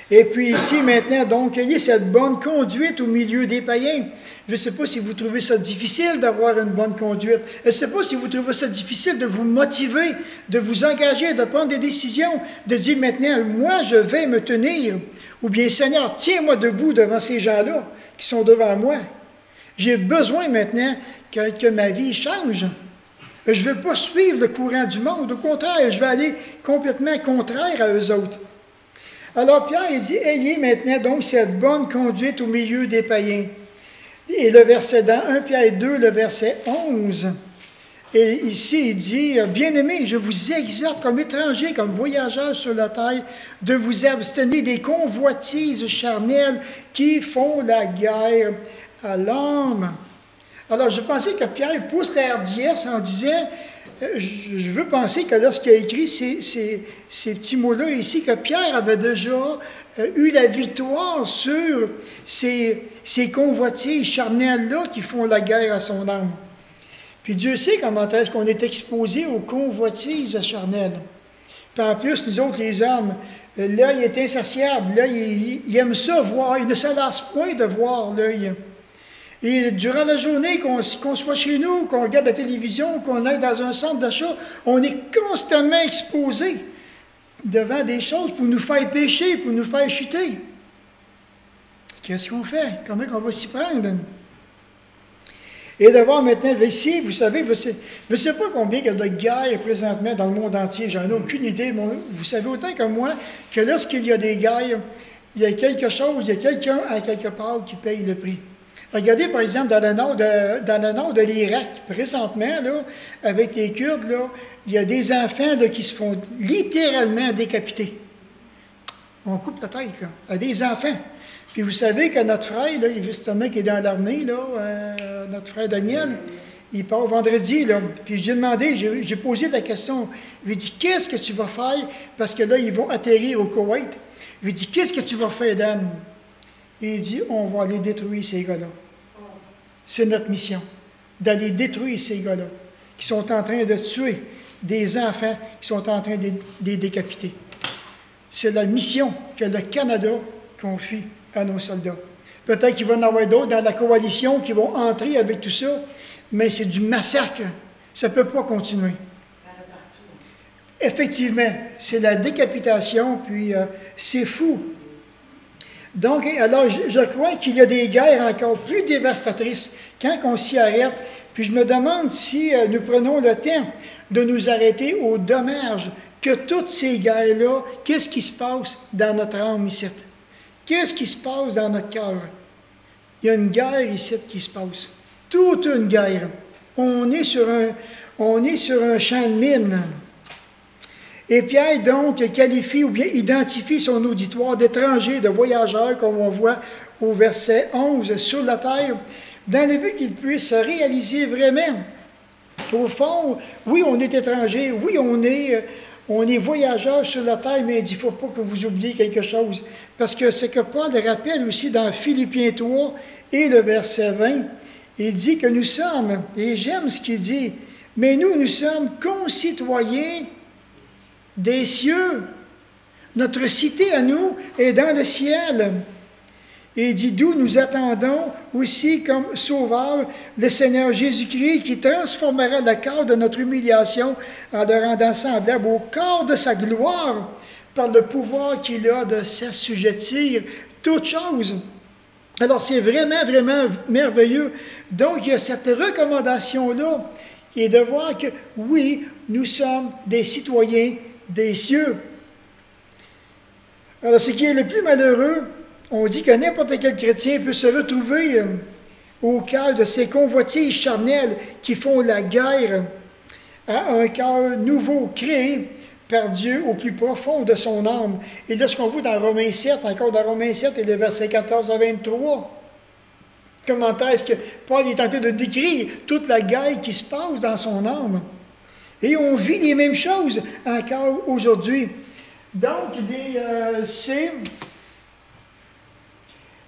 Et puis ici, maintenant, donc, ayez cette bonne conduite au milieu des païens. Je ne sais pas si vous trouvez ça difficile d'avoir une bonne conduite. Je ne sais pas si vous trouvez ça difficile de vous motiver, de vous engager, de prendre des décisions, de dire maintenant, moi, je vais me tenir. Ou bien, Seigneur, tiens-moi debout devant ces gens-là qui sont devant moi. J'ai besoin maintenant que ma vie change. Je ne veux pas suivre le courant du monde. Au contraire, je vais aller complètement contraire à eux autres. Alors Pierre, il dit, ayez maintenant donc cette bonne conduite au milieu des païens. Et le verset dans 1 Pierre 2, le verset 11. Et ici, il dit, bien-aimés, je vous exhorte comme étrangers, comme voyageurs sur la terre, de vous abstenir des convoitises charnelles qui font la guerre à l'âme. Alors, je pensais que Pierre pousse la hardiesse en disant, je veux penser que lorsqu'il a écrit ces petits mots-là ici, que Pierre avait déjà eu la victoire sur ces convoitises charnelles-là qui font la guerre à son âme. Puis Dieu sait comment est-ce qu'on est exposé aux convoitises charnelles. Puis en plus, nous autres, les hommes, l'œil est insatiable, l'œil, il aime ça voir, il ne se lasse point de voir l'œil. Et durant la journée, qu'on soit chez nous, qu'on regarde la télévision, qu'on aille dans un centre d'achat, on est constamment exposé devant des choses pour nous faire pécher, pour nous faire chuter. Qu'est-ce qu'on fait? Comment on va s'y prendre? Et de voir maintenant ici, vous savez, je ne sais pas combien il y a de guerres présentement dans le monde entier, j'en ai aucune idée. Vous savez autant que moi que lorsqu'il y a des guerres, il y a quelque chose, il y a quelqu'un à quelque part qui paye le prix. Regardez, par exemple, dans le nord de l'Irak, présentement, là, avec les Kurdes, là, il y a des enfants là, qui se font littéralement décapiter. On coupe la tête, là, à des enfants. Puis vous savez que notre frère, là, justement, qui est dans l'armée, là, notre frère Daniel, il part vendredi, là. Puis j'ai demandé, j'ai posé la question, je lui ai dit, qu'est-ce que tu vas faire? Parce que là, ils vont atterrir au Koweït. Je lui ai dit, qu'est-ce que tu vas faire, Dan? Et il dit, on va aller détruire ces gars-là. C'est notre mission, d'aller détruire ces gars-là, qui sont en train de tuer des enfants, qui sont en train de les décapiter. C'est la mission que le Canada confie à nos soldats. Peut-être qu'il va y en avoir d'autres dans la coalition qui vont entrer avec tout ça, mais c'est du massacre. Ça ne peut pas continuer. Effectivement, c'est la décapitation, puis c'est fou. Donc, alors, je crois qu'il y a des guerres encore plus dévastatrices quand on s'y arrête. Puis je me demande si nous prenons le temps de nous arrêter aux dommages que toutes ces guerres-là, qu'est-ce qui se passe dans notre âme ici? Qu'est-ce qui se passe dans notre cœur? Il y a une guerre ici qui se passe. Toute une guerre. On est sur un champ de mine. Et Pierre, donc, qualifie ou bien identifie son auditoire d'étrangers, de voyageurs, comme on voit au verset 11, sur la terre, dans le but qu'ils puissent réaliser vraiment. Au fond, oui, on est étrangers, oui, on est voyageurs sur la terre, mais il dit, il ne faut pas que vous oubliez quelque chose. Parce que ce que Paul rappelle aussi dans Philippiens 3 et le verset 20, il dit que nous sommes, et j'aime ce qu'il dit, mais nous sommes concitoyens des cieux. Notre cité à nous est dans le ciel. Et il dit, d'où nous attendons aussi comme sauveur le Seigneur Jésus-Christ qui transformera le corps de notre humiliation en le rendant semblable au corps de sa gloire par le pouvoir qu'il a de s'assujettir toutes choses. Alors c'est vraiment, vraiment merveilleux. Donc il y a cette recommandation-là et de voir que oui, nous sommes des citoyens des cieux. Alors ce qui est le plus malheureux, on dit que n'importe quel chrétien peut se retrouver au cœur de ces convoitises charnelles qui font la guerre à un cœur nouveau, créé par Dieu au plus profond de son âme. Et là, ce qu'on voit dans Romains 7, encore dans Romains 7 et le verset 14 à 23, comment est-ce que Paul est tenté de décrire toute la guerre qui se passe dans son âme. Et on vit les mêmes choses encore aujourd'hui. Donc, c'est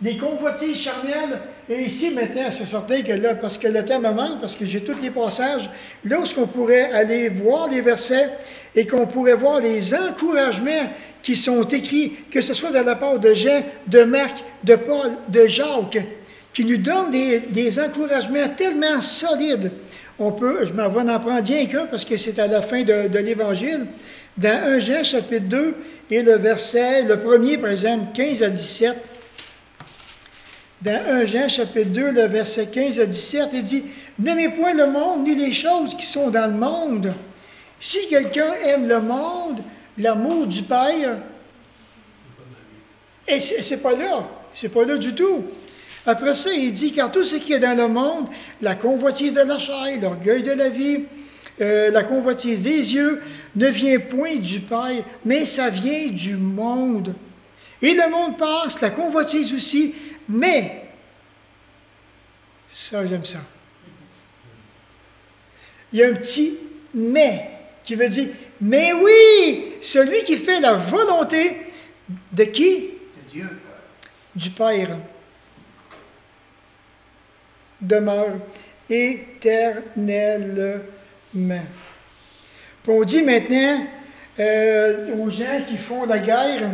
des convoitises charnelles, et ici maintenant, c'est certain que là, parce que le thème me manque, parce que j'ai tous les passages, là où on pourrait aller voir les versets et qu'on pourrait voir les encouragements qui sont écrits, que ce soit de la part de Jean, de Marc, de Paul, de Jacques, qui nous donnent des encouragements tellement solides. Je m'en vais en prendre rien qu'un parce que c'est à la fin de l'Évangile. Dans 1 Jean, chapitre 2, et le premier, par exemple, 15 à 17, dans 1 Jean, chapitre 2, le verset 15 à 17, il dit « N'aimez point le monde, ni les choses qui sont dans le monde. Si quelqu'un aime le monde, l'amour du Père, et c'est pas là du tout. Après ça, il dit « Car tout ce qui est dans le monde, la convoitise de la chair, l'orgueil de la vie, la convoitise des yeux, ne vient point du Père, mais ça vient du monde. Et le monde passe, la convoitise aussi, mais, ça j'aime ça, il y a un petit « mais » qui veut dire « Mais oui, celui qui fait la volonté de qui? De Dieu. Du Père. Demeure éternellement. » Puis on dit maintenant aux gens qui font la guerre,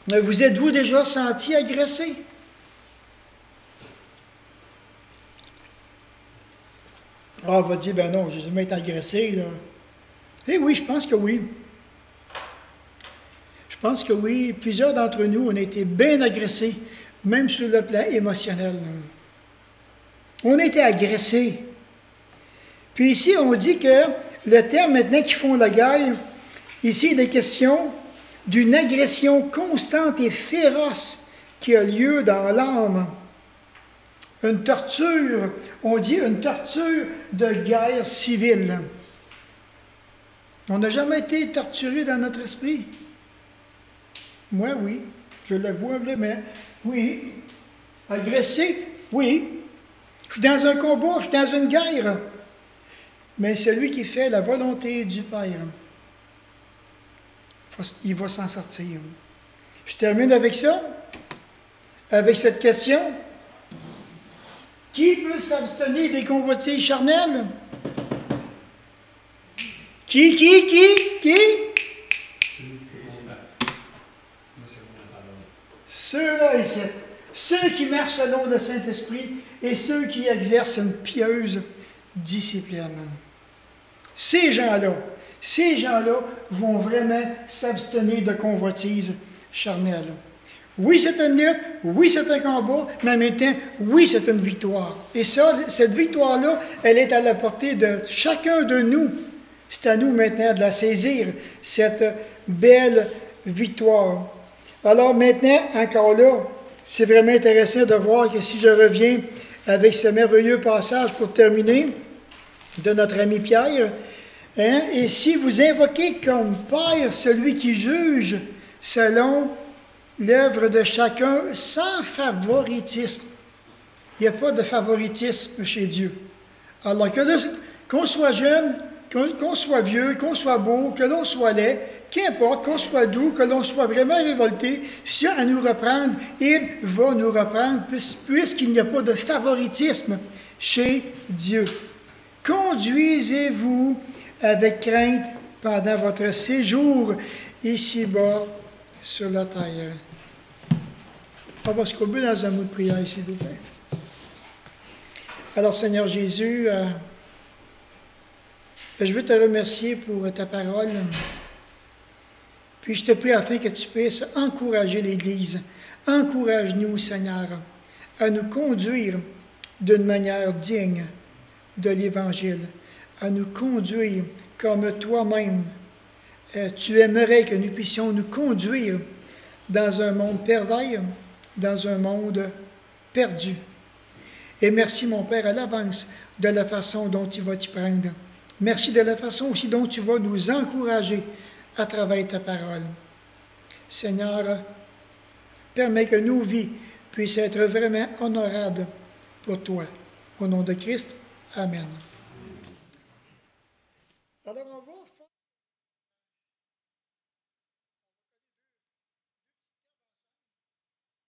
vous êtes-vous déjà senti agressé? Ah, on va dire, ben non, je vais jamais être agressé, là. Eh oui, je pense que oui. Je pense que oui. Plusieurs d'entre nous, on a été bien agressés, même sur le plan émotionnel. On a été agressés. Puis ici, on dit que le terme maintenant qui font la guerre, ici, il est question d'une agression constante et féroce qui a lieu dans l'âme. Une torture, on dit une torture de guerre civile. On n'a jamais été torturé dans notre esprit. Moi, oui, je l'avoue humblement. Oui. Agressé, oui. Je suis dans un combat, je suis dans une guerre. Mais celui qui fait la volonté du Père, il va s'en sortir. Je termine avec ça, avec cette question. Qui peut s'abstenir des convoitises charnelles? Qui? Ceux-là ici. Ceux qui marchent selon le Saint-Esprit et ceux qui exercent une pieuse discipline. Ces gens-là vont vraiment s'abstenir de convoitises charnelles. Oui, c'est une lutte, oui, c'est un combat, mais en même temps, oui, c'est une victoire. Et ça, cette victoire-là, elle est à la portée de chacun de nous. C'est à nous maintenant de la saisir, cette belle victoire. Alors maintenant, encore là, c'est vraiment intéressant de voir que si je reviens avec ce merveilleux passage pour terminer, de notre ami Pierre, hein, et si vous invoquez comme Père celui qui juge selon l'œuvre de chacun sans favoritisme. Il n'y a pas de favoritisme chez Dieu. Alors qu'on soit jeune, qu'on soit vieux, qu'on soit beau, que l'on soit laid, qu'importe, qu'on soit doux, que l'on soit vraiment révolté, s'il y a à nous reprendre, il va nous reprendre, puisqu'il n'y a pas de favoritisme chez Dieu. Conduisez-vous avec crainte pendant votre séjour ici-bas sur la terre. On va se courber dans un mot de prière, s'il vous plaît. Alors, Seigneur Jésus, je veux te remercier pour ta parole. Puis je te prie afin que tu puisses encourager l'Église. Encourage-nous, Seigneur, à nous conduire d'une manière digne de l'Évangile, à nous conduire comme toi-même. Tu aimerais que nous puissions nous conduire dans un monde pervers, dans un monde perdu. Et merci, mon Père, à l'avance de la façon dont tu vas t'y prendre. Merci de la façon aussi dont tu vas nous encourager à travers ta parole. Seigneur, permets que nos vies puissent être vraiment honorables pour toi. Au nom de Christ, Amen. Alors on va